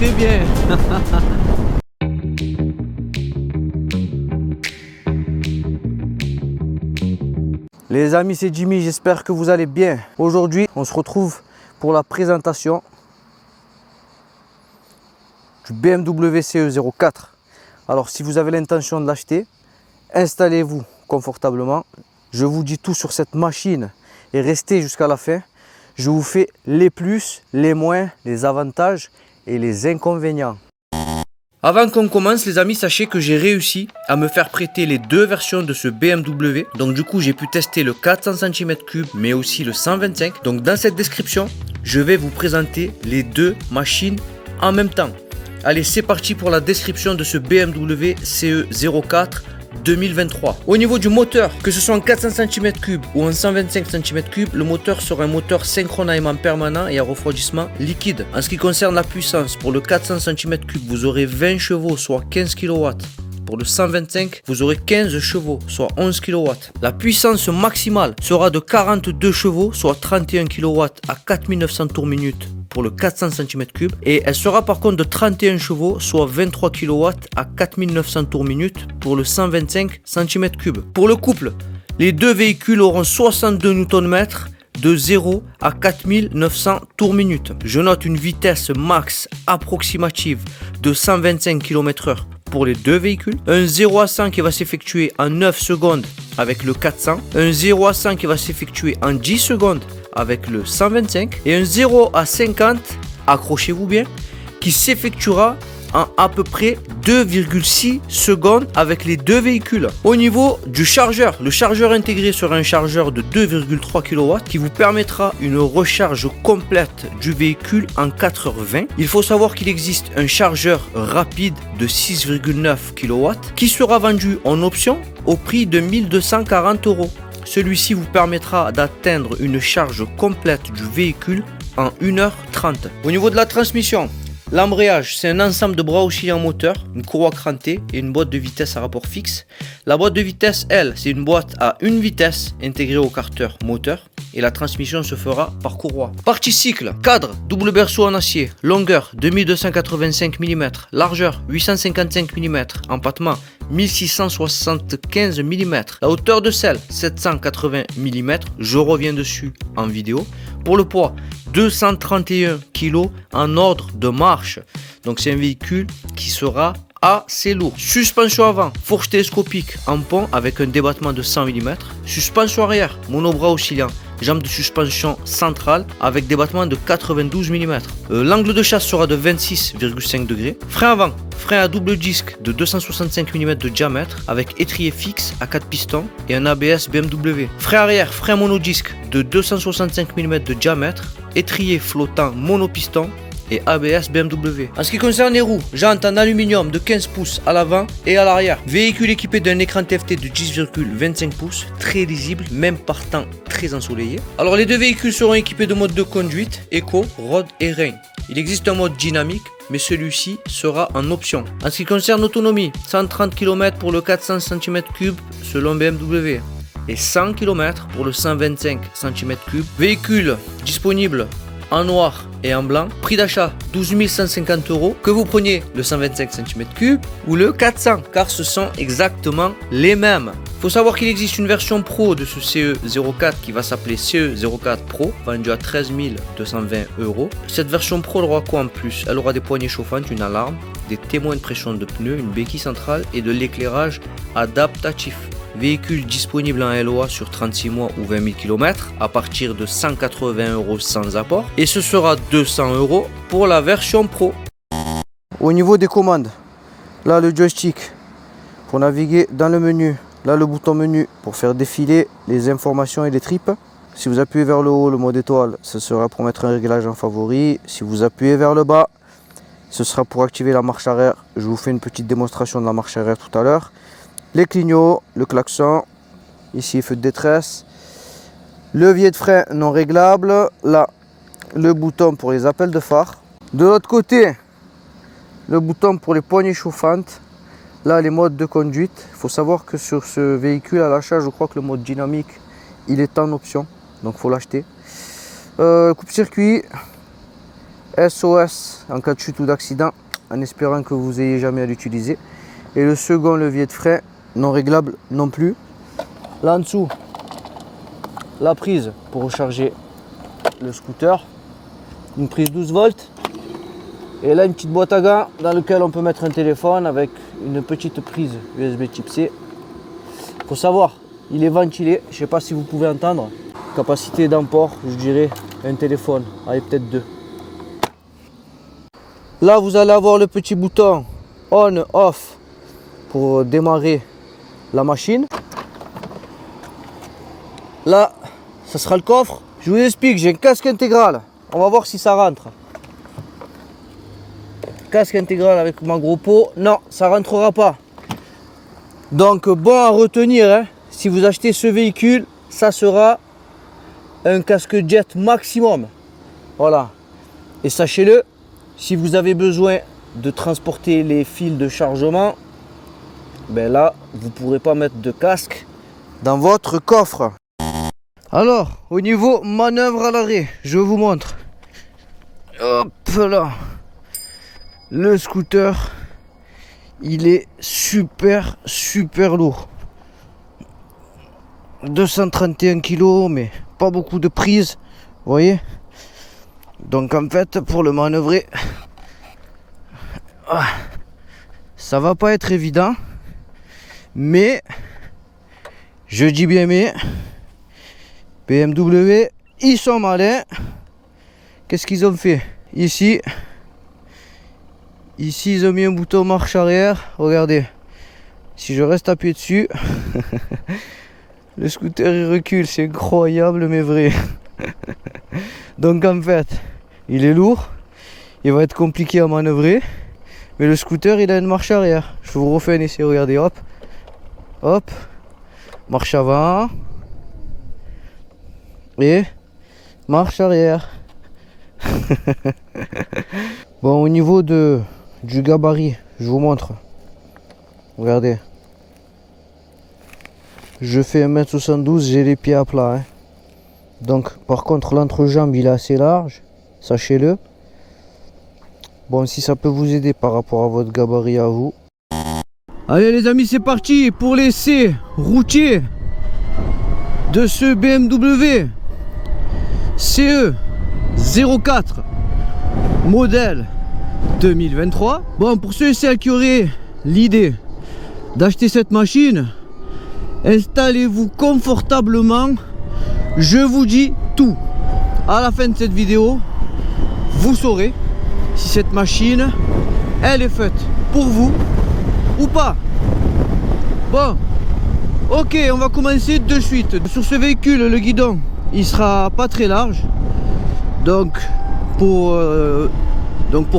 très bien. Les amis, c'est Jimmy, j'espère que vous allez bien. Aujourd'hui, on se retrouve pour la présentation du BMW CE04. Alors, si vous avez l'intention de l'acheter, installez-vous confortablement. Je vous dis tout sur cette machine et restez jusqu'à la fin. Je vous fais les plus, les moins, les avantages et les inconvénients. Avant qu'on commence les amis, sachez que j'ai réussi à me faire prêter les deux versions de ce BMW. Donc du coup j'ai pu tester le 400 cm3 mais aussi le 125. Donc dans cette description, je vais vous présenter les deux machines en même temps. Allez, c'est parti pour la description de ce BMW CE04 2023. Au niveau du moteur, que ce soit en 400 cm3 ou en 125 cm3, le moteur sera un moteur synchrone à aimant permanent et à refroidissement liquide. En ce qui concerne la puissance, pour le 400 cm3, vous aurez 20 chevaux, soit 15 kW. Pour le 125, vous aurez 15 chevaux, soit 11 kW. La puissance maximale sera de 42 chevaux, soit 31 kW à 4900 tours minute pour le 400 cm3 et elle sera par contre de 31 chevaux, soit 23 kW à 4900 tours minute pour le 125 cm3. Pour le couple, les deux véhicules auront 62 Nm de 0 à 4900 tours minute. Je note une vitesse max approximative de 125 km/h pour les deux véhicules. Un 0 à 100 qui va s'effectuer en 9 secondes avec le 400. Un 0 à 100 qui va s'effectuer en 10 secondes avec le 125. Et un 0 à 50, accrochez-vous bien, qui s'effectuera en à peu près 2,6 secondes avec les deux véhicules. Au niveau du chargeur, le chargeur intégré sera un chargeur de 2,3 kW qui vous permettra une recharge complète du véhicule en 4h20. Il faut savoir qu'il existe un chargeur rapide de 6,9 kW qui sera vendu en option au prix de 1240 €. Celui-ci vous permettra d'atteindre une charge complète du véhicule en 1h30. Au niveau de la transmission, l'embrayage, c'est un ensemble de bras oscillants moteurs, une courroie crantée et une boîte de vitesse à rapport fixe. La boîte de vitesse, elle, c'est une boîte à une vitesse intégrée au carter moteur et la transmission se fera par courroie. Partie cycle, cadre, double berceau en acier, longueur 2285 mm, largeur 855 mm, empattement 1675 mm, la hauteur de selle 780 mm, je reviens dessus en vidéo. Pour le poids, 231 kg en ordre de marche. Donc c'est un véhicule qui sera assez lourd. Suspension avant, fourche télescopique en pont avec un débattement de 100 mm. Suspension arrière, monobras oscillant. Jambe de suspension centrale avec débattement de 92 mm. L'angle de chasse sera de 26,5 degrés. Frein avant, frein à double disque de 265 mm de diamètre avec étrier fixe à 4 pistons et un ABS BMW. Frein arrière, frein monodisque de 265 mm de diamètre, étrier flottant monopiston et ABS BMW. En ce qui concerne les roues, jantes en aluminium de 15 pouces à l'avant et à l'arrière. Véhicule équipé d'un écran TFT de 10,25 pouces, très lisible, même par temps très ensoleillé. Alors les deux véhicules seront équipés de modes de conduite, Eco, Road et Rain. Il existe un mode dynamique, mais celui-ci sera en option. En ce qui concerne l'autonomie, 130 km pour le 400 cm3 selon BMW et 100 km pour le 125 cm3. Véhicule disponible en noir et en blanc. Prix d'achat 12 150 €. Que vous preniez le 125 cm3 ou le 400, car ce sont exactement les mêmes. Il faut savoir qu'il existe une version pro de ce CE04 qui va s'appeler CE04 Pro, vendue à 13 220 €. Cette version Pro aura quoi en plus? Elle aura des poignées chauffantes, une alarme, des témoins de pression de pneus, une béquille centrale et de l'éclairage adaptatif. Véhicule disponible en LOA sur 36 mois ou 20 000 km à partir de 180 € sans apport. Et ce sera 200 € pour la version Pro. Au niveau des commandes, là le joystick pour naviguer dans le menu. Là le bouton menu pour faire défiler les informations et les tripes. Si vous appuyez vers le haut, le mode étoile, ce sera pour mettre un réglage en favori. Si vous appuyez vers le bas, ce sera pour activer la marche arrière. Je vous fais une petite démonstration de la marche arrière tout à l'heure. Les clignots, le klaxon, ici feu de détresse, levier de frein non réglable, là le bouton pour les appels de phare. De l'autre côté, le bouton pour les poignées chauffantes, là les modes de conduite. Il faut savoir que sur ce véhicule à l'achat, je crois que le mode dynamique, il est en option, donc il faut l'acheter. Coupe-circuit, SOS en cas de chute ou d'accident, en espérant que vous ayez jamais à l'utiliser. Et le second levier de frein, non réglable non plus. Là en dessous, la prise pour recharger le scooter, une prise 12 volts. Et là une petite boîte à gants dans laquelle on peut mettre un téléphone avec une petite prise USB type C. Il faut savoir, il est ventilé, je ne sais pas si vous pouvez entendre. Capacité d'emport, je dirais un téléphone, allez peut-être 2. Là vous allez avoir le petit bouton on off pour démarrer la machine. Là ça sera le coffre. Je vous explique, j'ai un casque intégral, on va voir si ça rentre. Casque intégral avec ma gros pot, non ça rentrera pas. Donc bon à retenir, hein, si vous achetez ce véhicule, ça sera un casque jet maximum. Voilà. Et sachez-le, si vous avez besoin de transporter les fils de chargement, ben là vous ne pourrez pas mettre de casque dans votre coffre. Alors au niveau manœuvre à l'arrêt, je vous montre. Hop là. Le scooter, il est super lourd. 231 kg, mais pas beaucoup de prise, vous voyez. Donc en fait, pour le manœuvrer, ça va pas être évident. Mais, je dis bien mais, BMW, ils sont malins. Qu'est-ce qu'ils ont fait? Ici, ils ont mis un bouton marche arrière. Regardez, si je reste appuyé dessus, le scooter il recule. C'est incroyable mais vrai. Donc en fait, il est lourd, il va être compliqué à manœuvrer, mais le scooter il a une marche arrière. Je vous refais un essai, regardez, hop, hop, marche avant et marche arrière. Bon, au niveau du gabarit, je vous montre. Regardez. Je fais 1m72, j'ai les pieds à plat. Hein. Donc, par contre, l'entrejambe, il est assez large. Sachez-le. Bon, si ça peut vous aider par rapport à votre gabarit à vous. Allez les amis, c'est parti pour l'essai routier de ce BMW CE 04 modèle 2023. Bon, pour ceux et celles qui auraient l'idée d'acheter cette machine, installez-vous confortablement. Je vous dis tout. À la fin de cette vidéo, vous saurez si cette machine, elle est faite pour vous ou pas. Bon, ok, on va commencer de suite. Sur ce véhicule, le guidon, il sera pas très large. Donc pour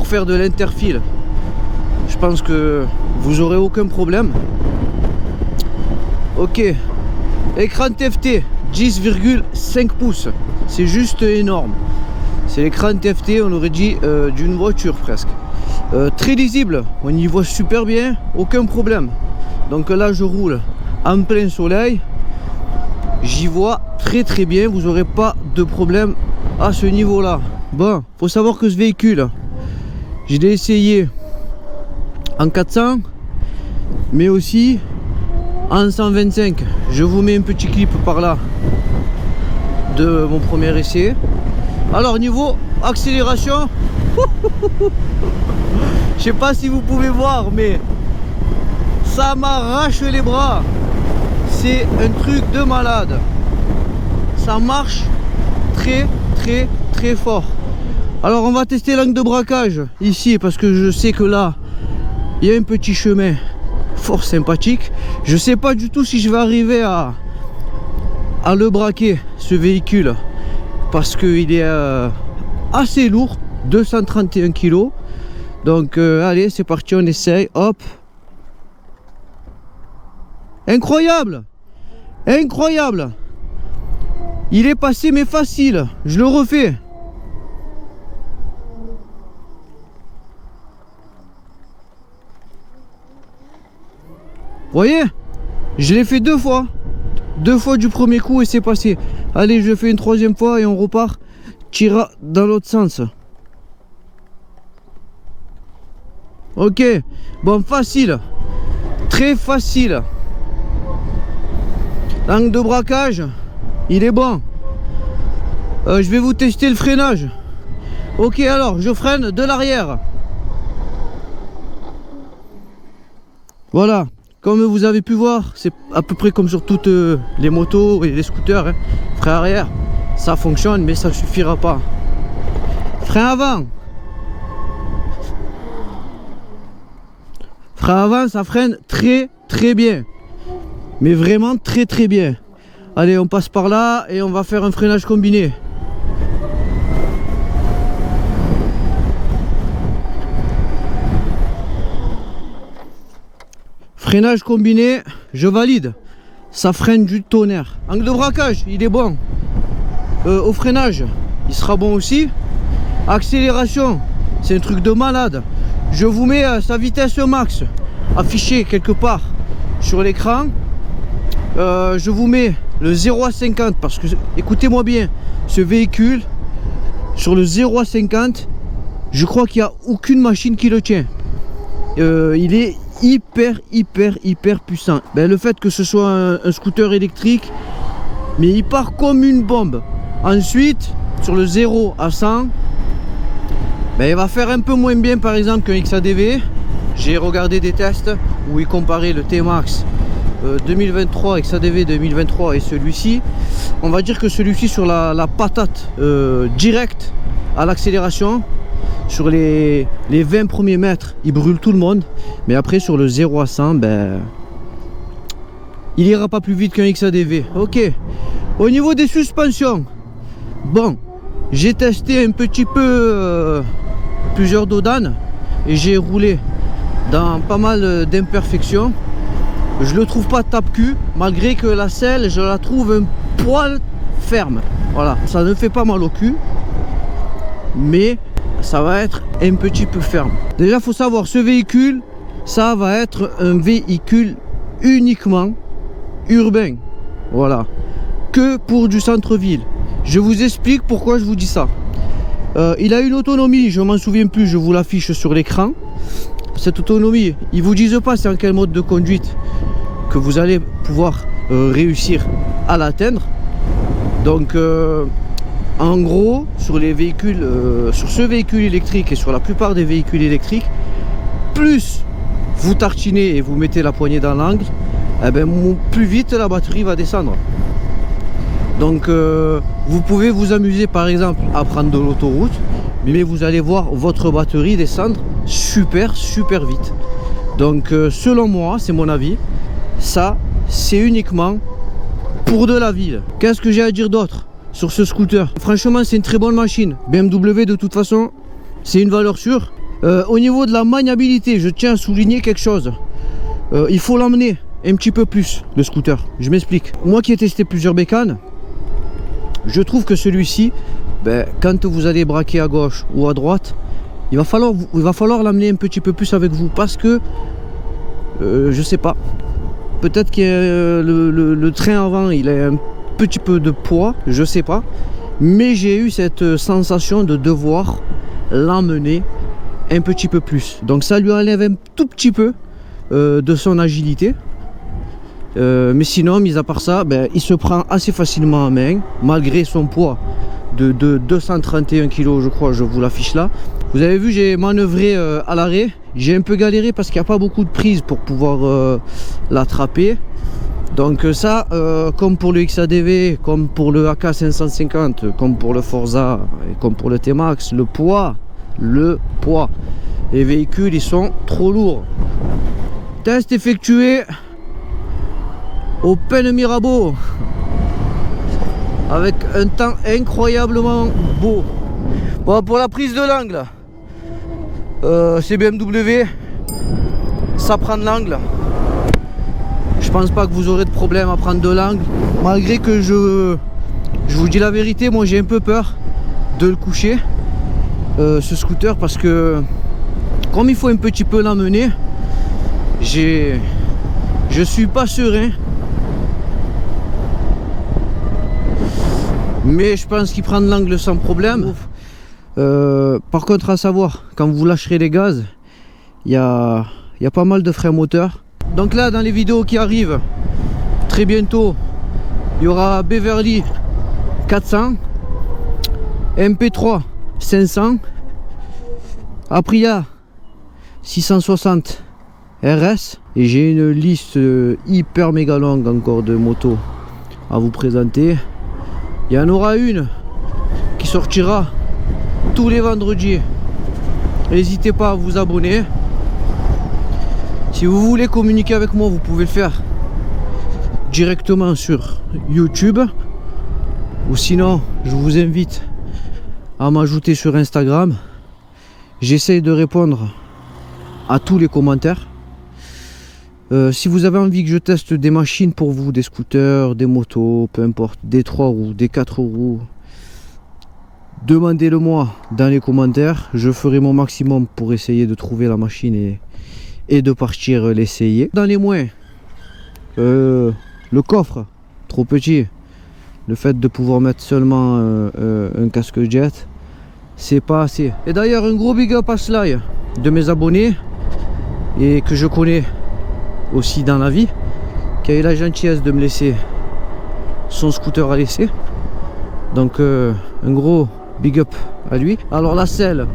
faire de l'interfile, je pense que vous aurez aucun problème. Ok, écran TFT 10,5 pouces, c'est juste énorme. C'est l'écran TFT, on aurait dit d'une voiture presque. Très lisible, on y voit super bien, aucun problème. Donc là je roule en plein soleil, j'y vois très bien, vous n'aurez pas de problème à ce niveau là. Bon, faut savoir que ce véhicule, je l'ai essayé en 400 mais aussi en 125. Je vous mets un petit clip par là de mon premier essai. Alors niveau accélération, je sais pas si vous pouvez voir, mais ça m'arrache les bras. C'est un truc de malade. Ça marche très fort. Alors on va tester l'angle de braquage ici, parce que je sais que là il y a un petit chemin fort sympathique. Je sais pas du tout si je vais arriver à le braquer, ce véhicule, parce qu'il est assez lourd, 231 kg. Donc allez, c'est parti, on essaye. Hop, incroyable, incroyable. Il est passé mais facile. Je le refais. Vous voyez, je l'ai fait deux fois du premier coup et c'est passé. Allez, je fais une troisième fois et on repart, tira dans l'autre sens. Ok, bon, facile, très facile. L'angle de braquage, il est bon. Je vais vous tester le freinage. Ok, alors je freine de l'arrière. Voilà, comme vous avez pu voir, c'est à peu près comme sur toutes les motos et les scooters, hein. Frein arrière, ça fonctionne, mais ça ne suffira pas. Frein avant. Frein avant, ça freine très bien. Mais vraiment très bien. Allez, on passe par là et on va faire un freinage combiné. Freinage combiné, je valide. Ça freine du tonnerre. Angle de braquage, il est bon. Au freinage, il sera bon aussi. Accélération, c'est un truc de malade. Je vous mets sa vitesse max affichée quelque part sur l'écran. Je vous mets le 0 à 50 parce que, écoutez-moi bien, ce véhicule, sur le 0 à 50, je crois qu'il n'y a aucune machine qui le tient. Il est hyper puissant. Ben, le fait que ce soit un scooter électrique, mais il part comme une bombe. Ensuite, sur le 0 à 100, ben, il va faire un peu moins bien par exemple qu'un XADV. J'ai regardé des tests où il comparait le T-Max 2023, XADV 2023 et celui-ci. On va dire que celui-ci sur la patate directe à l'accélération, sur les 20 premiers mètres, il brûle tout le monde. Mais après sur le 0 à 100, ben, il ira pas plus vite qu'un XADV. Ok. Au niveau des suspensions, bon, j'ai testé un petit peu plusieurs dodanes et j'ai roulé dans pas mal d'imperfections. Je le trouve pas tape-cul, malgré que la selle, je la trouve un poil ferme. Voilà, ça ne fait pas mal au cul, mais ça va être un petit peu ferme. Déjà, faut savoir, ce véhicule, ça va être un véhicule uniquement urbain. Voilà, que pour du centre-ville. Je vous explique pourquoi je vous dis ça. Il a une autonomie, je m'en souviens plus, je vous l'affiche sur l'écran. Cette autonomie, ils vous disent pas c'est en quel mode de conduite que vous allez pouvoir réussir à l'atteindre. Donc en gros, sur les véhicules, sur ce véhicule électrique et sur la plupart des véhicules électriques, plus vous tartinez et vous mettez la poignée dans l'angle, eh ben, plus vite la batterie va descendre. Donc vous pouvez vous amuser par exemple à prendre de l'autoroute, mais vous allez voir votre batterie descendre super vite. Donc selon moi, c'est mon avis, ça c'est uniquement pour de la ville. Qu'est-ce que j'ai à dire d'autre sur ce scooter? Franchement, c'est une très bonne machine. BMW, de toute façon, c'est une valeur sûre. Au niveau de la maniabilité, je tiens à souligner quelque chose. Il faut l'emmener un petit peu plus, le scooter. Je m'explique. Moi qui ai testé plusieurs bécanes, je trouve que celui-ci, ben, quand vous allez braquer à gauche ou à droite, il va falloir l'amener un petit peu plus avec vous, parce que je sais pas, peut-être que le train avant il a un petit peu de poids, je sais pas, mais j'ai eu cette sensation de devoir l'emmener un petit peu plus. Donc ça lui enlève un tout petit peu de son agilité. Mais sinon, mis à part ça, ben, il se prend assez facilement en main, malgré son poids de 231 kg, je crois, je vous l'affiche là. Vous avez vu, j'ai manœuvré à l'arrêt. J'ai un peu galéré parce qu'il n'y a pas beaucoup de prise pour pouvoir l'attraper. Donc ça, comme pour le XADV, comme pour le AK 550, comme pour le Forza, et comme pour le T-Max, le poids, les véhicules, ils sont trop lourds. Test effectué au Pen Mirabeau avec un temps incroyablement beau. Bon, pour la prise de l'angle, c'est BMW, ça prend de l'angle. Je pense pas que vous aurez de problème à prendre de l'angle, malgré que je vous dis la vérité, moi j'ai un peu peur de le coucher, ce scooter, parce que comme il faut un petit peu l'emmener, je suis pas serein. Mais je pense qu'il prend de l'angle sans problème. Par contre, à savoir, quand vous lâcherez les gaz, il y a pas mal de freins moteurs. Donc là, dans les vidéos qui arrivent, très bientôt, il y aura Beverly 400, MP3 500, Aprilia 660 RS, et j'ai une liste hyper méga longue encore de motos à vous présenter. Il y en aura une qui sortira tous les vendredis. N'hésitez pas à vous abonner. Si vous voulez communiquer avec moi, vous pouvez le faire directement sur YouTube, ou sinon je vous invite à m'ajouter sur Instagram. J'essaye de répondre à tous les commentaires. Si vous avez envie que je teste des machines pour vous, des scooters, des motos, peu importe, des 3 roues, des 4 roues, demandez-le moi dans les commentaires. Je ferai mon maximum pour essayer de trouver la machine et de partir l'essayer. Dans les moins, le coffre, trop petit. Le fait de pouvoir mettre seulement un casque jet, c'est pas assez. Et d'ailleurs, un gros big up à Sly, de mes abonnés, et que je connais aussi dans la vie, qui a eu la gentillesse de me laisser son scooter à laisser. Donc un gros big up à lui. Alors la selle,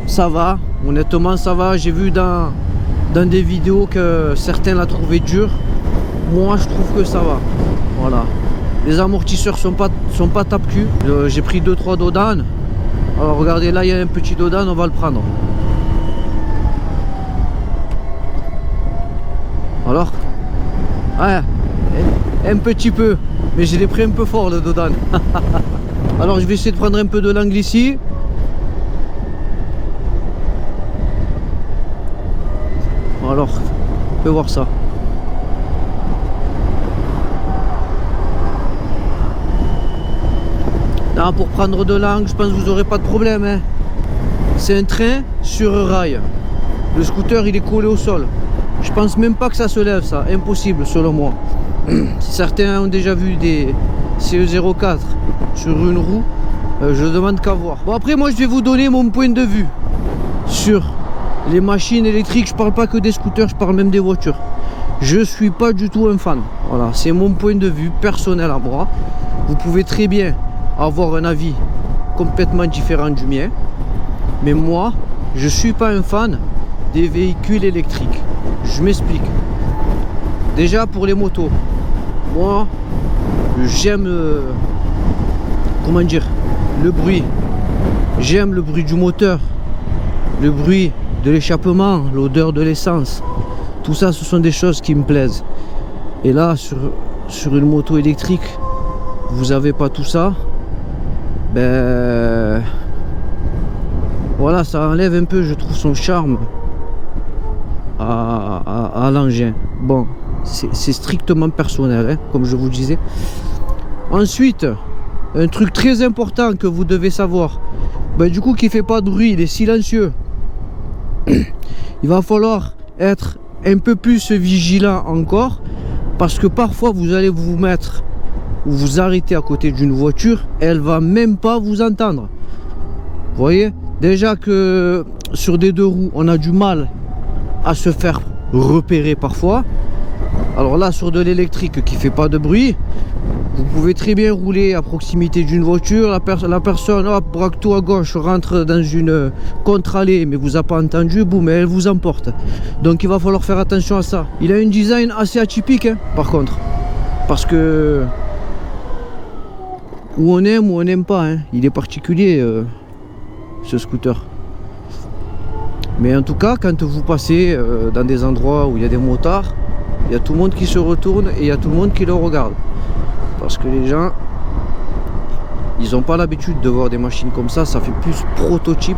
ça va, honnêtement ça va. J'ai vu dans des vidéos que certains la trouvaient dure. Moi je trouve que ça va. Voilà. Les amortisseurs sont pas tape-cul. J'ai pris 2-3 dodanes. Alors regardez, là il y a un petit dodane, on va le prendre. Alors, ouais, un petit peu, mais je l'ai pris un peu fort le dodane. Alors je vais essayer de prendre un peu de l'angle ici. Alors, on peut voir ça. Là, pour prendre de l'angle, je pense que vous n'aurez pas de problème, hein. C'est un train sur rail. Le scooter il est collé au sol. Je pense même pas que ça se lève, ça, impossible selon moi. Si certains ont déjà vu des CE04 sur une roue, je demande qu'à voir. Bon, après moi je vais vous donner mon point de vue sur les machines électriques. Je parle pas que des scooters, je parle même des voitures. Je suis pas du tout un fan. Voilà, c'est mon point de vue personnel à moi. Vous pouvez très bien avoir un avis complètement différent du mien, mais moi je suis pas un fan des véhicules électriques. Je m'explique. Déjà pour les motos, moi j'aime comment dire, le bruit. J'aime le bruit du moteur, le bruit de l'échappement, l'odeur de l'essence. Tout ça, ce sont des choses qui me plaisent. Et là, sur une moto électrique, vous n'avez pas tout ça. Ben voilà, ça enlève un peu, je trouve, son charme à l'engin. Bon, c'est strictement personnel, hein, comme je vous disais. Ensuite, un truc très important que vous devez savoir, ben, du coup, qui fait pas de bruit, il est silencieux. Il va falloir être un peu plus vigilant encore, parce que parfois vous allez vous mettre ou vous arrêter à côté d'une voiture, elle va même pas vous entendre. Vous voyez, déjà que sur des 2 roues on a du mal à se faire repérer parfois. Alors là, sur de l'électrique qui fait pas de bruit, vous pouvez très bien rouler à proximité d'une voiture, la personne hop, braque tout à gauche, rentre dans une contre-allée, mais vous a pas entendu, boum, elle vous emporte. Donc il va falloir faire attention à ça. Il a un design assez atypique, hein, par contre, parce que ou on aime ou on n'aime pas, hein. Il est particulier ce scooter. Mais en tout cas, quand vous passez dans des endroits où il y a des motards, il y a tout le monde qui se retourne et il y a tout le monde qui le regarde. Parce que les gens, ils n'ont pas l'habitude de voir des machines comme ça. Ça fait plus prototype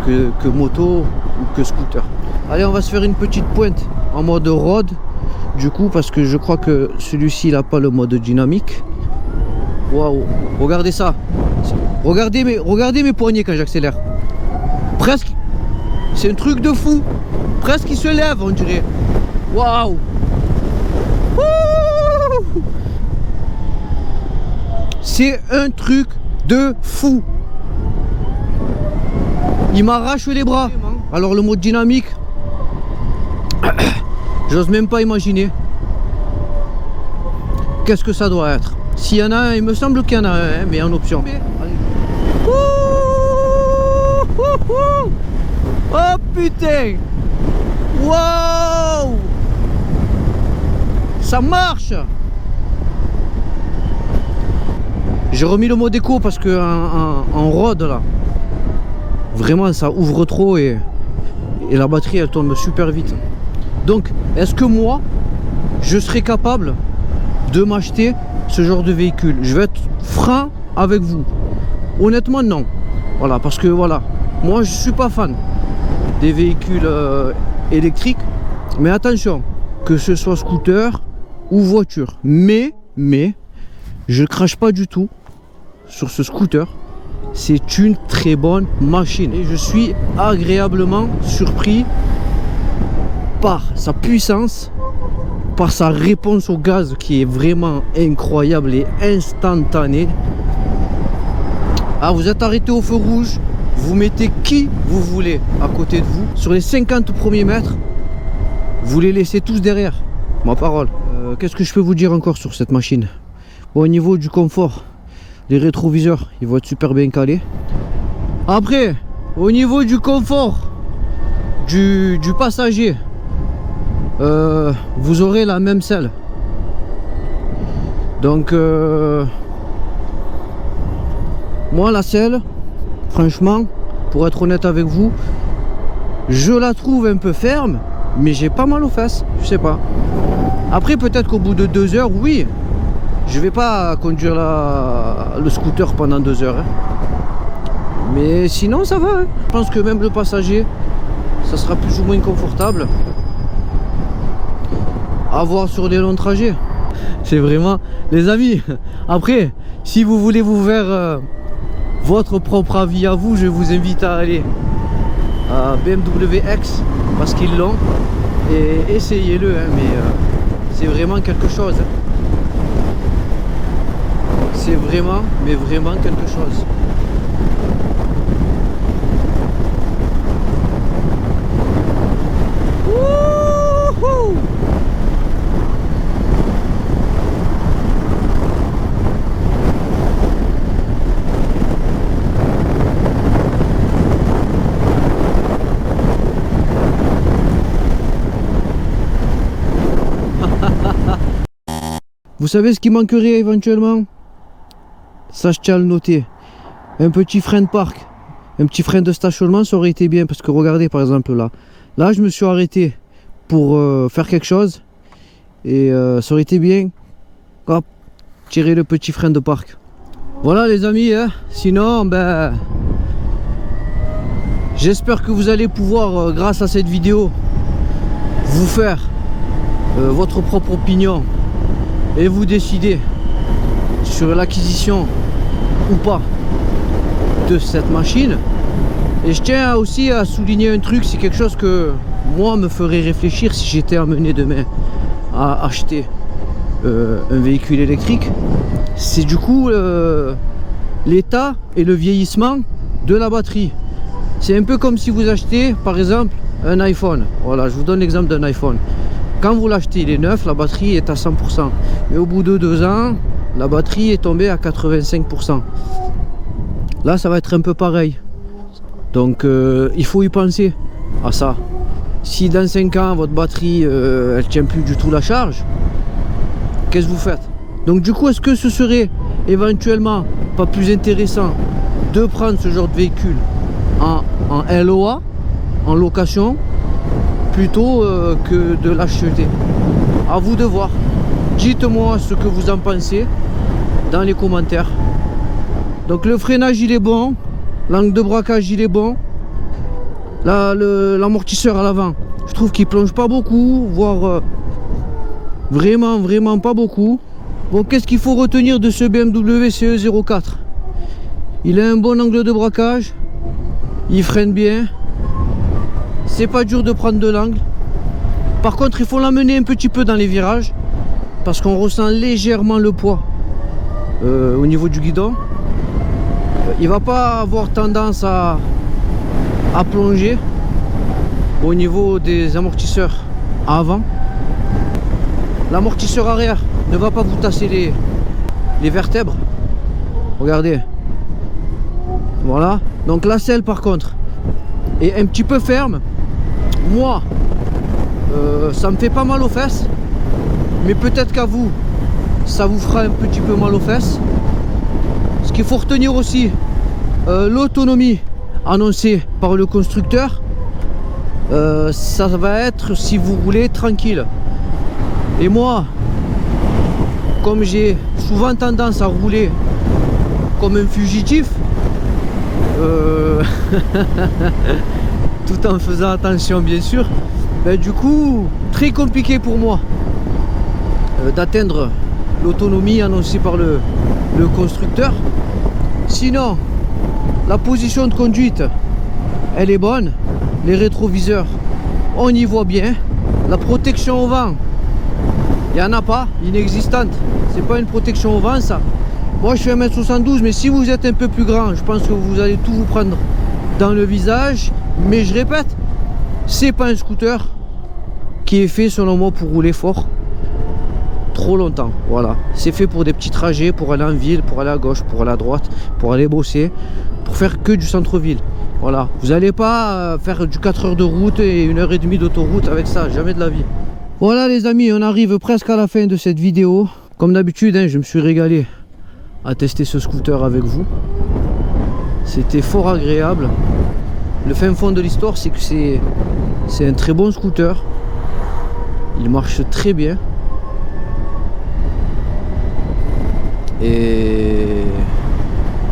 que moto ou que scooter. Allez, on va se faire une petite pointe en mode road. Du coup, parce que je crois que celui-ci n'a pas le mode dynamique. Waouh, regardez ça. Regardez mes poignets quand j'accélère. Presque. C'est un truc de fou. Presque il se lève, on dirait. Waouh. C'est un truc de fou. Il m'arrache les bras. Alors le mode dynamique, j'ose même pas imaginer qu'est-ce que ça doit être. S'il y en a un, il me semble qu'il y en a un, mais en option. Oh putain! Wow! Ça marche! J'ai remis le mode éco parce que en road là, vraiment ça ouvre trop et la batterie elle tourne super vite. Donc est-ce que moi je serais capable de m'acheter ce genre de véhicule? Je vais être franc avec vous. Honnêtement non. Voilà, parce que voilà, moi je suis pas fan des véhicules électriques. Mais attention, que ce soit scooter ou voiture. Mais je crache pas du tout sur ce scooter. C'est une très bonne machine et je suis agréablement surpris par sa puissance, par sa réponse au gaz qui est vraiment incroyable et instantanée. Ah, vous êtes arrêté au feu rouge, vous mettez qui vous voulez à côté de vous. Sur les 50 premiers mètres, vous les laissez tous derrière, ma parole. Qu'est-ce que je peux vous dire encore sur cette machine? Bon, au niveau du confort, les rétroviseurs, ils vont être super bien calés. Après, au niveau du confort du passager, vous aurez la même selle. Donc, moi, la selle, franchement, pour être honnête avec vous, je la trouve un peu ferme, mais j'ai pas mal aux fesses, je sais pas. Après, peut-être qu'au bout de 2 heures, oui, je vais pas conduire le scooter pendant 2 heures. Hein. Mais sinon, ça va. Hein. Je pense que même le passager, ça sera plus ou moins confortable. À voir sur les longs trajets. C'est vraiment, les amis. Après, si vous voulez vous faire votre propre avis à vous, je vous invite à aller à BMW X parce qu'ils l'ont et essayez-le. Hein, mais c'est vraiment quelque chose. Hein. C'est vraiment, mais vraiment quelque chose. Wouhou! Vous savez ce qui manquerait éventuellement? Ça, je tiens à le noter. Un petit frein de parc, un petit frein de stationnement, ça aurait été bien. Parce que regardez, par exemple, là je me suis arrêté pour faire quelque chose. Et ça aurait été bien. Hop, tirer le petit frein de parc. Voilà les amis, hein. Sinon, ben, j'espère que vous allez pouvoir, grâce à cette vidéo, vous faire votre propre opinion. Et vous décider sur l'acquisition ou pas de cette machine. Et je tiens aussi à souligner un truc, c'est quelque chose que moi me ferait réfléchir si j'étais amené demain à acheter un véhicule électrique. C'est du coup l'état et le vieillissement de la batterie. C'est un peu comme si vous achetez par exemple un iPhone. Voilà, je vous donne l'exemple d'un iPhone. Quand vous l'achetez, il est neuf, la batterie est à 100%. Mais au bout de 2 ans, la batterie est tombée à 85%. Là, ça va être un peu pareil. Donc, il faut y penser à ça. Si dans 5 ans, votre batterie, elle tient plus du tout la charge, qu'est-ce que vous faites? Donc, du coup, est-ce que ce serait éventuellement pas plus intéressant de prendre ce genre de véhicule en LOA, en location, plutôt que de l'acheter? À vous de voir. Dites-moi ce que vous en pensez dans les commentaires. Donc le freinage il est bon, l'angle de braquage il est bon, l'amortisseur à l'avant, je trouve qu'il plonge pas beaucoup, voire vraiment pas beaucoup. Bon, qu'est-ce qu'il faut retenir de ce BMW CE 04? Il a un bon angle de braquage, il freine bien. C'est pas dur de prendre de l'angle. Par contre, il faut l'amener un petit peu dans les virages parce qu'on ressent légèrement le poids au niveau du guidon. Il va pas avoir tendance à plonger. au niveau des amortisseurs à avant. L'amortisseur arrière ne va pas vous tasser les vertèbres. Regardez. Voilà. Donc la selle par contre est un petit peu ferme. Moi, ça me fait pas mal aux fesses. Mais peut-être qu'à vous, ça vous fera un petit peu mal aux fesses. Ce qu'il faut retenir aussi, l'autonomie annoncée par le constructeur, ça va être si vous roulez tranquille. Et moi, comme j'ai souvent tendance à rouler comme un fugitif, tout en faisant attention bien sûr, ben, du coup très compliqué pour moi d'atteindre l'autonomie annoncée par le constructeur. Sinon, la position de conduite elle est bonne, les rétroviseurs on y voit bien, la protection au vent il n'y en a pas, inexistante, c'est pas une protection au vent ça. Moi je fais 1m72, mais si vous êtes un peu plus grand, je pense que vous allez tout vous prendre dans le visage. Mais je répète, c'est pas un scooter qui est fait selon moi pour rouler fort trop longtemps. Voilà, c'est fait pour des petits trajets, pour aller en ville, pour aller à gauche, pour aller à droite, pour aller bosser, pour faire que du centre-ville. Voilà, vous n'allez pas faire du 4 heures de route et 1h30 d'autoroute avec ça, jamais de la vie. Voilà les amis, on arrive presque à la fin de cette vidéo. Comme d'habitude, hein, je me suis régalé à tester ce scooter avec vous. C'était fort agréable. Le fin fond de l'histoire, c'est que c'est un très bon scooter. Il marche très bien. Et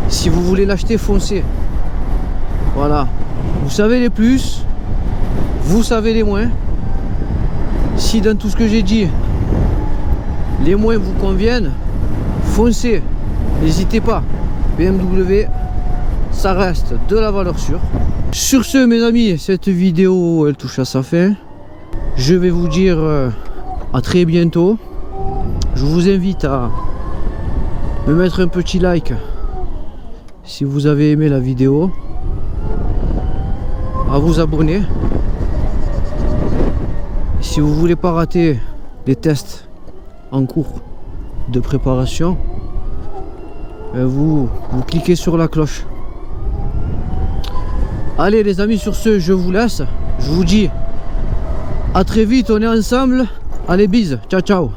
si vous voulez l'acheter, foncez. Voilà. Vous savez les plus, vous savez les moins. Si dans tout ce que j'ai dit, les moins vous conviennent, foncez. N'hésitez pas. BMW, ça reste de la valeur sûre. Sur ce mes amis, cette vidéo elle touche à sa fin. Je vais vous dire à très bientôt. Je vous invite à me mettre un petit like si vous avez aimé la vidéo, à vous abonner. Si vous voulez pas rater les tests en cours de préparation, vous cliquez sur la cloche. Allez les amis, sur ce je vous laisse. Je vous dis à très vite, on est ensemble. Allez, bise, ciao ciao.